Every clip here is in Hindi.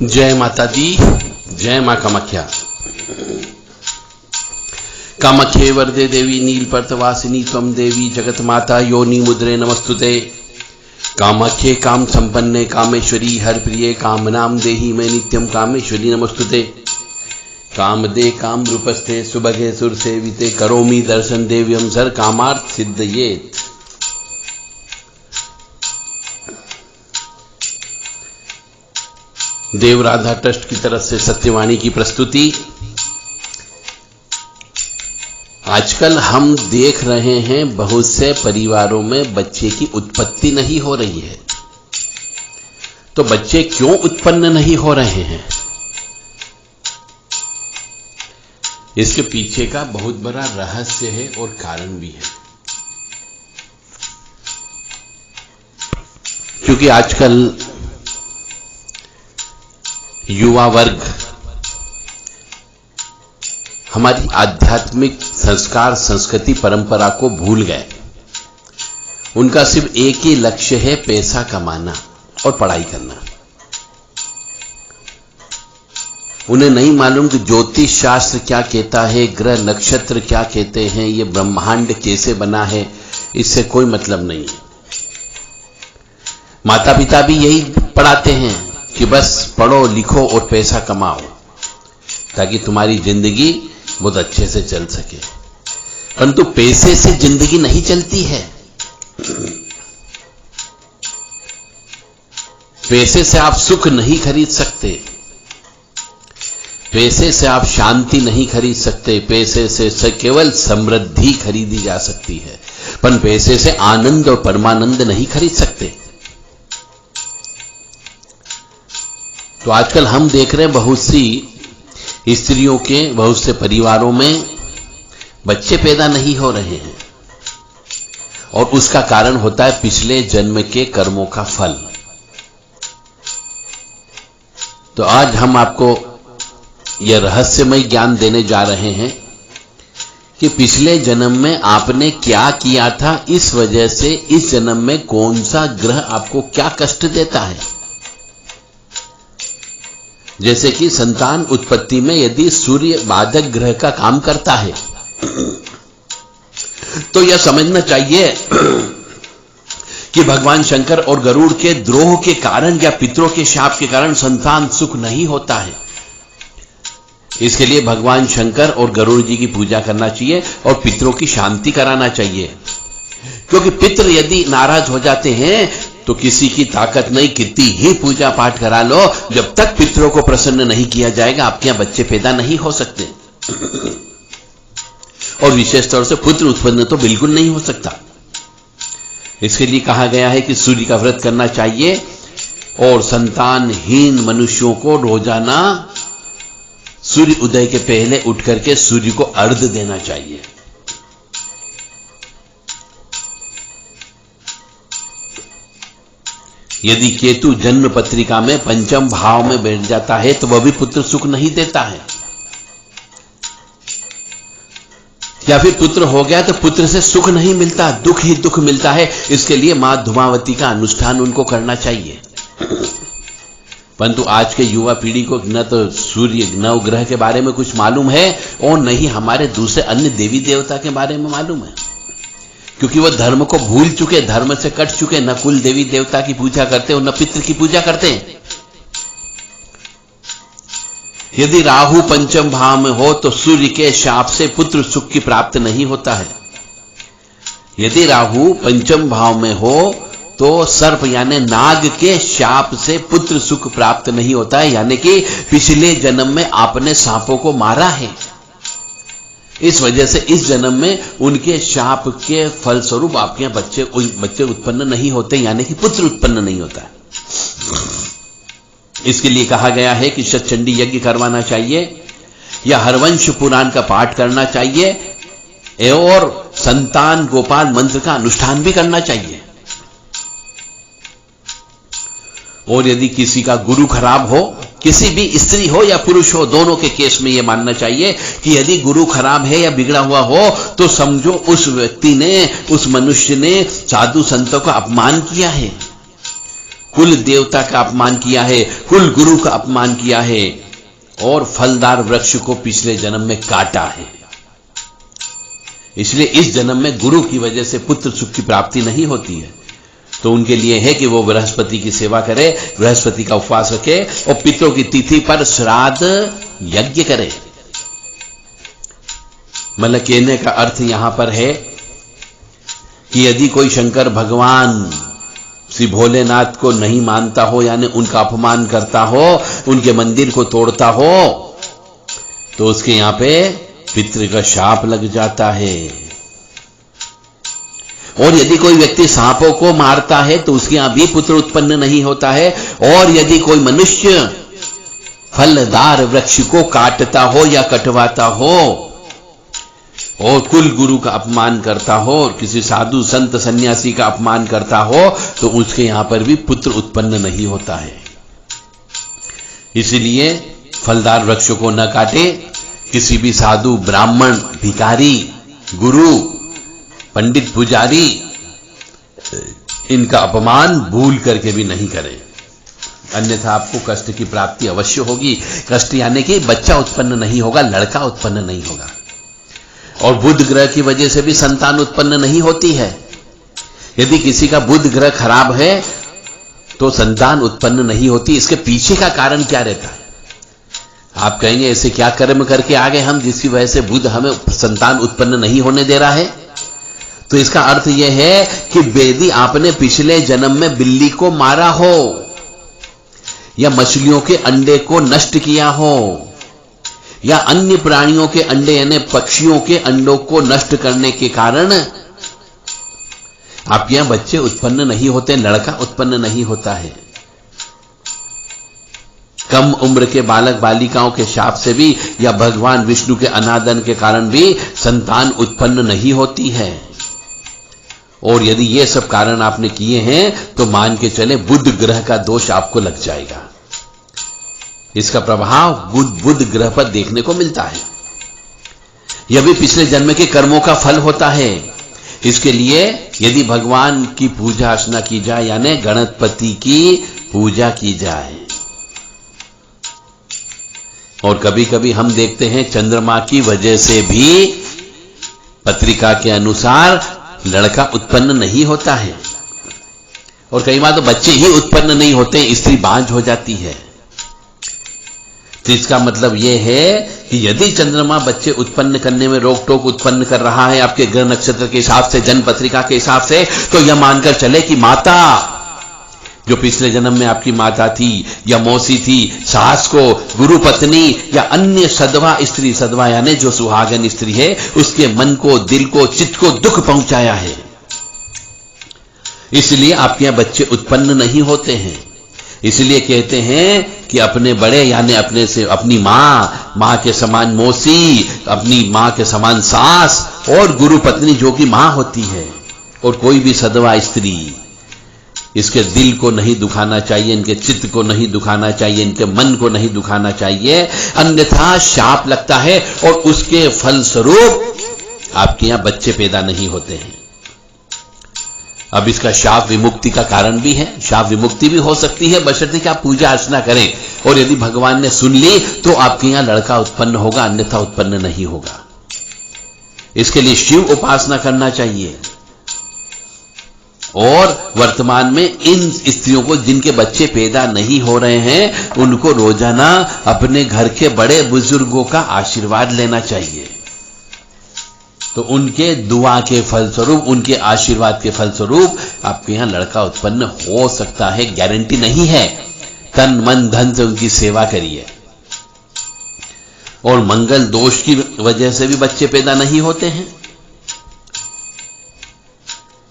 जय माता दी, जय मां कामाख्या। कामाख्ये वरदे देवी नीलपर्तवासिनी त्वं देवी जगत माता योनि मुद्रे नमस्तुते। कामाख्ये काम संपन्ने कामेश्वरी हर प्रिये कामनाम देहि में नित्यम कामेश्वरी नमस्तुते। कामदे काम रूपस्थे सुभगे सुर सेविते करोमि दर्शन देव्यम सर कामार्थ सिद्धयेत। देव राधा ट्रस्ट की तरफ से सत्यवाणी की प्रस्तुति। आजकल हम देख रहे हैं बहुत से परिवारों में बच्चे की उत्पत्ति नहीं हो रही है। तो बच्चे क्यों उत्पन्न नहीं हो रहे हैं, इसके पीछे का बहुत बड़ा रहस्य है और कारण भी है। क्योंकि आजकल युवा वर्ग हमारी आध्यात्मिक संस्कार संस्कृति परंपरा को भूल गए। उनका सिर्फ एक ही लक्ष्य है, पैसा कमाना और पढ़ाई करना। उन्हें नहीं मालूम कि ज्योतिष शास्त्र क्या कहता है, ग्रह नक्षत्र क्या कहते हैं, ये ब्रह्मांड कैसे बना है, इससे कोई मतलब नहीं है। माता पिता भी यही पढ़ाते हैं कि बस पढ़ो लिखो और पैसा कमाओ ताकि तुम्हारी जिंदगी बहुत अच्छे से चल सके। परंतु पैसे से जिंदगी नहीं चलती है। पैसे से आप सुख नहीं खरीद सकते, पैसे से आप शांति नहीं खरीद सकते, पैसे से केवल समृद्धि खरीदी जा सकती है, पर पैसे से आनंद और परमानंद नहीं खरीद सकते। तो आजकल हम देख रहे हैं बहुत सी स्त्रियों के, बहुत से परिवारों में बच्चे पैदा नहीं हो रहे हैं और उसका कारण होता है पिछले जन्म के कर्मों का फल। तो आज हम आपको यह रहस्यमय ज्ञान देने जा रहे हैं कि पिछले जन्म में आपने क्या किया था, इस वजह से इस जन्म में कौन सा ग्रह आपको क्या कष्ट देता है। जैसे कि संतान उत्पत्ति में यदि सूर्य बाधक ग्रह का काम करता है तो यह समझना चाहिए कि भगवान शंकर और गरुड़ के द्रोह के कारण या पितरों के शाप के कारण संतान सुख नहीं होता है। इसके लिए भगवान शंकर और गरुड़ जी की पूजा करना चाहिए और पितरों की शांति कराना चाहिए। क्योंकि पितर यदि नाराज हो जाते हैं तो किसी की ताकत नहीं, कितनी ही पूजा पाठ करा लो, जब तक पितरों को प्रसन्न नहीं किया जाएगा आपके यहां बच्चे पैदा नहीं हो सकते। और विशेष तौर से पुत्र उत्पन्न तो बिल्कुल नहीं हो सकता। इसके लिए कहा गया है कि सूर्य का व्रत करना चाहिए और संतानहीन मनुष्यों को रोजाना सूर्य उदय के पहले उठ करके सूर्य को अर्घ्य देना चाहिए। यदि केतु जन्म पत्रिका में पंचम भाव में बैठ जाता है तो वह भी पुत्र सुख नहीं देता है। या फिर पुत्र हो गया तो पुत्र से सुख नहीं मिलता, दुख ही दुख मिलता है। इसके लिए मां धूमावती का अनुष्ठान उनको करना चाहिए। परंतु आज के युवा पीढ़ी को न तो सूर्य नवग्रह के बारे में कुछ मालूम है और न ही हमारे दूसरे अन्य देवी देवता के बारे में मालूम है। क्योंकि वो धर्म को भूल चुके, धर्म से कट चुके, न कुल देवी देवता की पूजा करते और न पितृ की पूजा करते हैं। यदि राहु पंचम भाव में हो तो सूर्य के शाप से पुत्र सुख की प्राप्त नहीं होता है। यदि राहु पंचम भाव में हो तो सर्प यानी नाग के शाप से पुत्र सुख प्राप्त नहीं होता है, यानी कि पिछले जन्म में आपने सांपों को मारा है। इस वजह से इस जन्म में उनके शाप के फलस्वरूप आपके यहां बच्चे उत्पन्न नहीं होते, यानी कि पुत्र उत्पन्न नहीं होता है। इसके लिए कहा गया है कि शतचंडी यज्ञ करवाना चाहिए या हरवंश पुराण का पाठ करना चाहिए और संतान गोपाल मंत्र का अनुष्ठान भी करना चाहिए। और यदि किसी का गुरु खराब हो, किसी भी स्त्री हो या पुरुष हो, दोनों के केस में यह मानना चाहिए कि यदि गुरु खराब है या बिगड़ा हुआ हो तो समझो उस व्यक्ति ने, उस मनुष्य ने साधु संतों का अपमान किया है। कुल देवता का अपमान किया है, कुल गुरु का अपमान किया है और फलदार वृक्ष को पिछले जन्म में काटा है। इसलिए इस जन्म में गुरु की वजह से पुत्र सुख की प्राप्ति नहीं होती है। तो उनके लिए है कि वो बृहस्पति की सेवा करे, बृहस्पति का उपवास रखे और पितरों की तिथि पर श्राद्ध यज्ञ करे। मतलब कहने का अर्थ यहां पर है कि यदि कोई शंकर भगवान श्री भोलेनाथ को नहीं मानता हो, यानी उनका अपमान करता हो, उनके मंदिर को तोड़ता हो, तो उसके यहां पे पितृ का शाप लग जाता है। और यदि कोई व्यक्ति सांपों को मारता है तो उसके यहां भी पुत्र उत्पन्न नहीं होता है। और यदि कोई मनुष्य फलदार वृक्ष को काटता हो या कटवाता हो और कुल गुरु का अपमान करता हो और किसी साधु संत सन्यासी का अपमान करता हो तो उसके यहां पर भी पुत्र उत्पन्न नहीं होता है। इसलिए फलदार वृक्षों को न काटे, किसी भी साधु ब्राह्मण भिखारी गुरु पंडित पुजारी इनका अपमान भूल करके भी नहीं करें, अन्यथा आपको कष्ट की प्राप्ति अवश्य होगी। कष्ट यानी कि बच्चा उत्पन्न नहीं होगा, लड़का उत्पन्न नहीं होगा। और बुध ग्रह की वजह से भी संतान उत्पन्न नहीं होती है। यदि किसी का बुध ग्रह खराब है तो संतान उत्पन्न नहीं होती। इसके पीछे का कारण क्या रहता है? आप कहेंगे ऐसे क्या कर्म करके आ गए हम जिसकी वजह से बुध हमें संतान उत्पन्न नहीं होने दे रहा है? तो इसका अर्थ यह है कि यदि आपने पिछले जन्म में बिल्ली को मारा हो या मछलियों के अंडे को नष्ट किया हो या अन्य प्राणियों के अंडे यानी पक्षियों के अंडों को नष्ट करने के कारण आपके यहां बच्चे उत्पन्न नहीं होते, लड़का उत्पन्न नहीं होता है। कम उम्र के बालक बालिकाओं के शाप से भी या भगवान विष्णु के अनादन के कारण भी संतान उत्पन्न नहीं होती है। और यदि ये सब कारण आपने किए हैं तो मान के चले बुध ग्रह का दोष आपको लग जाएगा। इसका प्रभाव बुध ग्रह पर देखने को मिलता है। यह भी पिछले जन्म के कर्मों का फल होता है। इसके लिए यदि भगवान की पूजा अर्चना की जाए यानी गणपति की पूजा की जाए। और कभी कभी हम देखते हैं चंद्रमा की वजह से भी पत्रिका के अनुसार लड़का उत्पन्न नहीं होता है और कई बार तो बच्चे ही उत्पन्न नहीं होते, स्त्री बांझ हो जाती है। तो इसका मतलब यह है कि यदि चंद्रमा बच्चे उत्पन्न करने में रोक टोक उत्पन्न कर रहा है आपके ग्रह नक्षत्र के हिसाब से, जन्म पत्रिका के हिसाब से, तो यह मानकर चले कि माता जो पिछले जन्म में आपकी माता थी या मौसी थी, सास को, गुरु पत्नी या अन्य सदवा स्त्री, सदवा यानी जो सुहागन स्त्री है, उसके मन को, दिल को, चित्त को दुख पहुंचाया है। इसलिए आपके यहां बच्चे उत्पन्न नहीं होते हैं। इसलिए कहते हैं कि अपने बड़े यानी अपने से अपनी मां के समान मौसी, अपनी मां के समान सास और गुरु पत्नी जो कि मां होती है, और कोई भी सदवा स्त्री, इसके दिल को नहीं दुखाना चाहिए, इनके चित्त को नहीं दुखाना चाहिए, इनके मन को नहीं दुखाना चाहिए, अन्यथा शाप लगता है और उसके फलस्वरूप आपके यहां बच्चे पैदा नहीं होते हैं। अब इसका शाप विमुक्ति का कारण भी है। शाप विमुक्ति भी हो सकती है बशर्ते कि आप पूजा अर्चना करें और यदि भगवान ने सुन ली तो आपके यहां लड़का उत्पन्न होगा, अन्यथा उत्पन्न नहीं होगा। इसके लिए शिव उपासना करना चाहिए। और वर्तमान में इन स्त्रियों को जिनके बच्चे पैदा नहीं हो रहे हैं उनको रोजाना अपने घर के बड़े बुजुर्गों का आशीर्वाद लेना चाहिए। तो उनके दुआ के फलस्वरूप, उनके आशीर्वाद के फलस्वरूप आपके यहां लड़का उत्पन्न हो सकता है। गारंटी नहीं है। तन मन धन से उनकी सेवा करिए। और मंगल दोष की वजह से भी बच्चे पैदा नहीं होते हैं।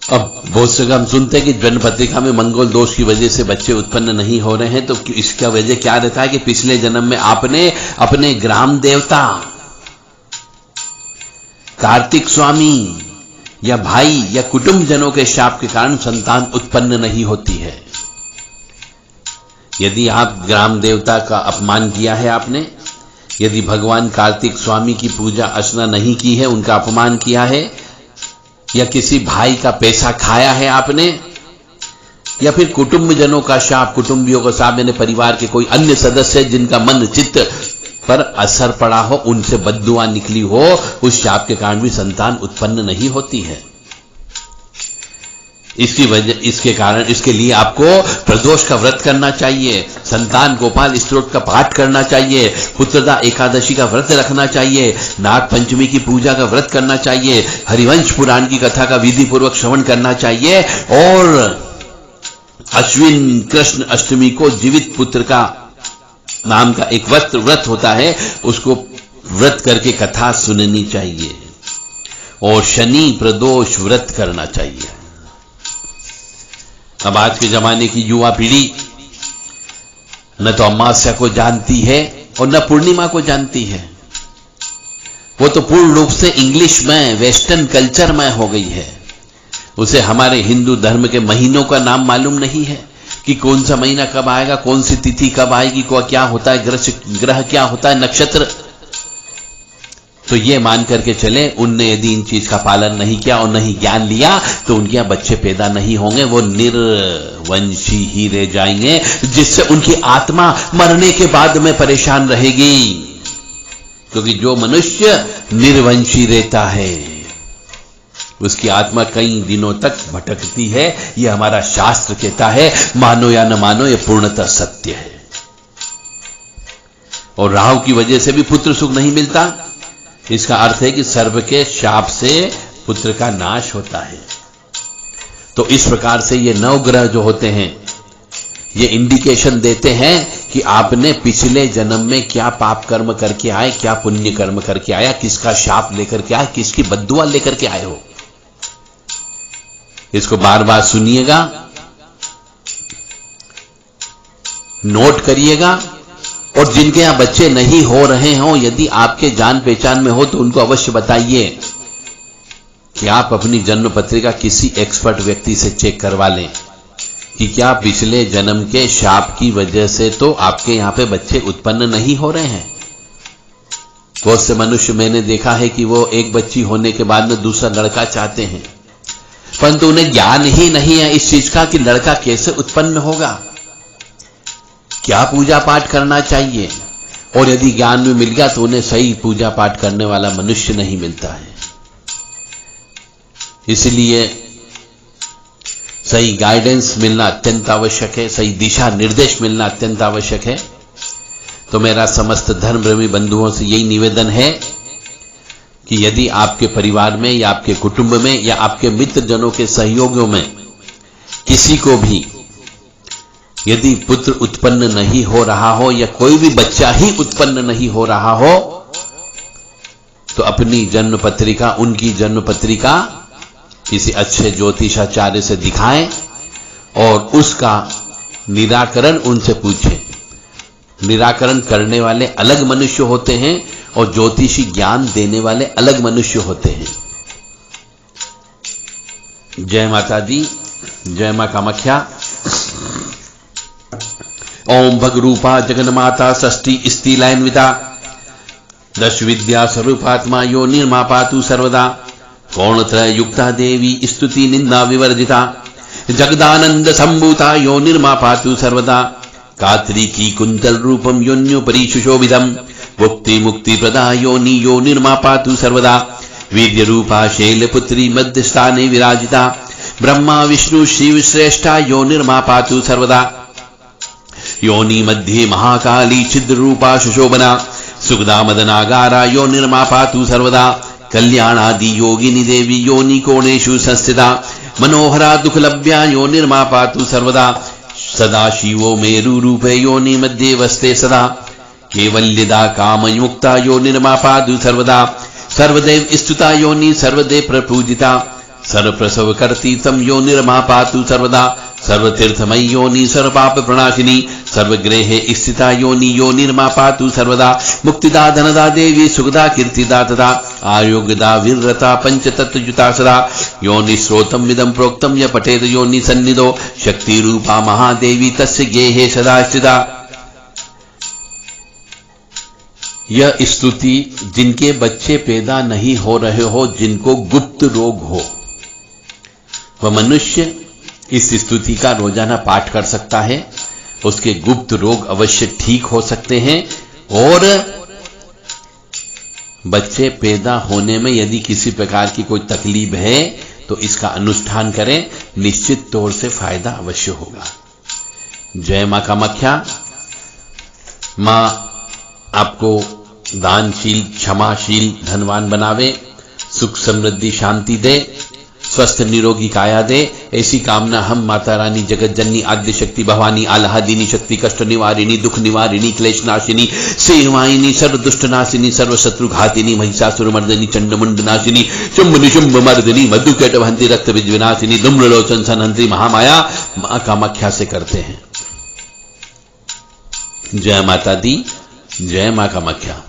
अब बहुत से हम सुनते हैं कि जन्म पत्रिका में मंगल दोष की वजह से बच्चे उत्पन्न नहीं हो रहे हैं, तो इसका वजह क्या रहता है कि पिछले जन्म में आपने अपने ग्राम देवता कार्तिक स्वामी या भाई या कुटुंब जनों के शाप के कारण संतान उत्पन्न नहीं होती है। यदि आप ग्राम देवता का अपमान किया है आपने, यदि भगवान कार्तिक स्वामी की पूजा अर्चना नहीं की है, उनका अपमान किया है, या किसी भाई का पैसा खाया है आपने, या फिर कुटुंबजनों का शाप, कुटुंबियों का शाप यानी परिवार के कोई अन्य सदस्य जिनका मन चित्त पर असर पड़ा हो, उनसे बद्दुआ निकली हो, उस शाप के कारण भी संतान उत्पन्न नहीं होती है। इसके लिए आपको प्रदोष का व्रत करना चाहिए, संतान गोपाल स्तोत्र का पाठ करना चाहिए, पुत्रदा एकादशी का व्रत रखना चाहिए, नाग पंचमी की पूजा का व्रत करना चाहिए, हरिवंश पुराण की कथा का विधि पूर्वक श्रवण करना चाहिए, और अश्विन कृष्ण अष्टमी को जीवित पुत्र का नाम का एक व्रत होता है, उसको व्रत करके कथा सुननी चाहिए, और शनि प्रदोष व्रत करना चाहिए। अब आज के जमाने की युवा पीढ़ी न तो अमावस्या को जानती है और न पूर्णिमा को जानती है। वो तो पूर्ण रूप से इंग्लिश में, वेस्टर्न कल्चर में हो गई है। उसे हमारे हिंदू धर्म के महीनों का नाम मालूम नहीं है कि कौन सा महीना कब आएगा, कौन सी तिथि कब आएगी, क्या होता है, ग्रह क्या होता है, नक्षत्र। तो ये मान करके चले, उनने यदि इन चीज का पालन नहीं किया और नहीं ज्ञान लिया तो उनके यहां बच्चे पैदा नहीं होंगे, वो निर्वंशी ही रह जाएंगे, जिससे उनकी आत्मा मरने के बाद में परेशान रहेगी। क्योंकि जो मनुष्य निर्वंशी रहता है उसकी आत्मा कई दिनों तक भटकती है। यह हमारा शास्त्र कहता है, मानो या न मानो, यह पूर्णतः सत्य है। और राहु की वजह से भी पुत्र सुख नहीं मिलता। इसका अर्थ है कि सर्प के शाप से पुत्र का नाश होता है। तो इस प्रकार से ये 9 ग्रह जो होते हैं, ये इंडिकेशन देते हैं कि आपने पिछले जन्म में क्या पाप कर्म करके आए, क्या पुण्य कर्म करके आया, किसका शाप लेकर के आए, किसकी बद्दुआ लेकर के आए हो। इसको बार बार सुनिएगा, नोट करिएगा, और जिनके यहां बच्चे नहीं हो रहे हो, यदि आपके जान पहचान में हो तो उनको अवश्य बताइए कि आप अपनी जन्म पत्रिका किसी एक्सपर्ट व्यक्ति से चेक करवा लें कि क्या पिछले जन्म के शाप की वजह से तो आपके यहां पे बच्चे उत्पन्न नहीं हो रहे हैं। बहुत से मनुष्य मैंने देखा है कि वो एक बच्ची होने के बाद में दूसरा लड़का चाहते हैं, परंतु उन्हें ज्ञान ही नहीं है इस चीज का कि लड़का कैसे उत्पन्न होगा, क्या पूजा पाठ करना चाहिए, और यदि ज्ञान में मिल गया तो उन्हें सही पूजा पाठ करने वाला मनुष्य नहीं मिलता है। इसलिए सही गाइडेंस मिलना अत्यंत आवश्यक है, सही दिशा निर्देश मिलना अत्यंत आवश्यक है। तो मेरा समस्त धर्मप्रेमी बंधुओं से यही निवेदन है कि यदि आपके परिवार में या आपके कुटुंब में या आपके मित्रजनों के सहयोगियों में किसी को भी यदि पुत्र उत्पन्न नहीं हो रहा हो या कोई भी बच्चा ही उत्पन्न नहीं हो रहा हो, तो अपनी जन्म पत्रिका, उनकी जन्म पत्रिका किसी अच्छे ज्योतिषाचार्य से दिखाएं और उसका निराकरण उनसे पूछें। निराकरण करने वाले अलग मनुष्य होते हैं और ज्योतिषी ज्ञान देने वाले अलग मनुष्य होते हैं। जय माता दी, जय मां कामाख्या। ओम भगरूपा जगन्माता षष्ठी स्त्रीलयन्विता दश विद्या स्वरूपात्मा यो निर्मा पातु सर्वदा कोणत्रय युक्ता देवी स्तुति निंदा विवर्जिता जगदानंद संभूता यो निर्मा पातु सर्वदा कात्री की कुंतल रूपम योन्योपरि सुशोभितम मुक्ति मुक्ति प्रदा योनि यो निर्मा पातु सर्वदा वीर्य रूपा शैलपुत्री मध्य स्थाने विराजिता ब्रह्मा विष्णु शिव श्रेष्ठा यो निर्मा पातु सर्वदा योनि मध्ये महाकाली छिद्र रूपा सुशोभना सुखदा मदनागारा यो निर्मा पातु सर्वदा कल्याणादि योगिनी देवी योनि कोणेषु संस्थिता मनोहरा दुःखलभ्या यो निर्मा पातु सर्वदा सदा शिवो मेरु रूपे योनि मध्ये वस्ते सदा केवल्यदा कामयुक्ता यो निर्मा पातु सर्वदा सर्वदेव स्तुता योनि सर्वदेव प्रपूजिता सर्वप्रसव करती तम यो निर्मा पातु सर्वदा सर्वतीर्थमयी योनि सर्वपाप प्रणाशिनी सर्वग्रहे स्थिता योनि यो निर्मा पातु सर्वदा मुक्तिदा धनदा देवी सुखदा कीर्तिदा तथा आयोगदा वीरता पंचतत्वयुता सदा योनि स्रोतम विदम प्रोक्तम य पठेत योनि सन्निधो शक्ति रूपा महादेवी तस्य गेहे सदा स्थिता। यह स्तुति जिनके बच्चे पैदा नहीं हो रहे हो, जिनको गुप्त रोग हो, वह मनुष्य इस स्तुति का रोजाना पाठ कर सकता है, उसके गुप्त रोग अवश्य ठीक हो सकते हैं। और बच्चे पैदा होने में यदि किसी प्रकार की कोई तकलीफ है तो इसका अनुष्ठान करें, निश्चित तौर से फायदा अवश्य होगा। जय मां कामाख्या। मां आपको दानशील, क्षमाशील, धनवान बनावे, सुख समृद्धि शांति दे, स्वस्थ निरोगी काया दे, ऐसी कामना हम माता रानी जगत जननी आद्य शक्ति भवानी आल्हादिनी शक्ति कष्ट निवारिणी दुख निवारिणी क्लेश नाशिनी सेवाइनी सर्व दुष्ट नाशिनी सर्व शत्रु घातिनी महिषासुर मर्दिनी चंडमुंड नाशिनी शुंभ निशुंभ मर्दिनी मधुकैट वहंती रक्त बीज विनाशिनी धूम्रलोचन सनहंत्री महामाया मां कामाख्या से करते हैं। जय माता दी, जय मां कामाख्या।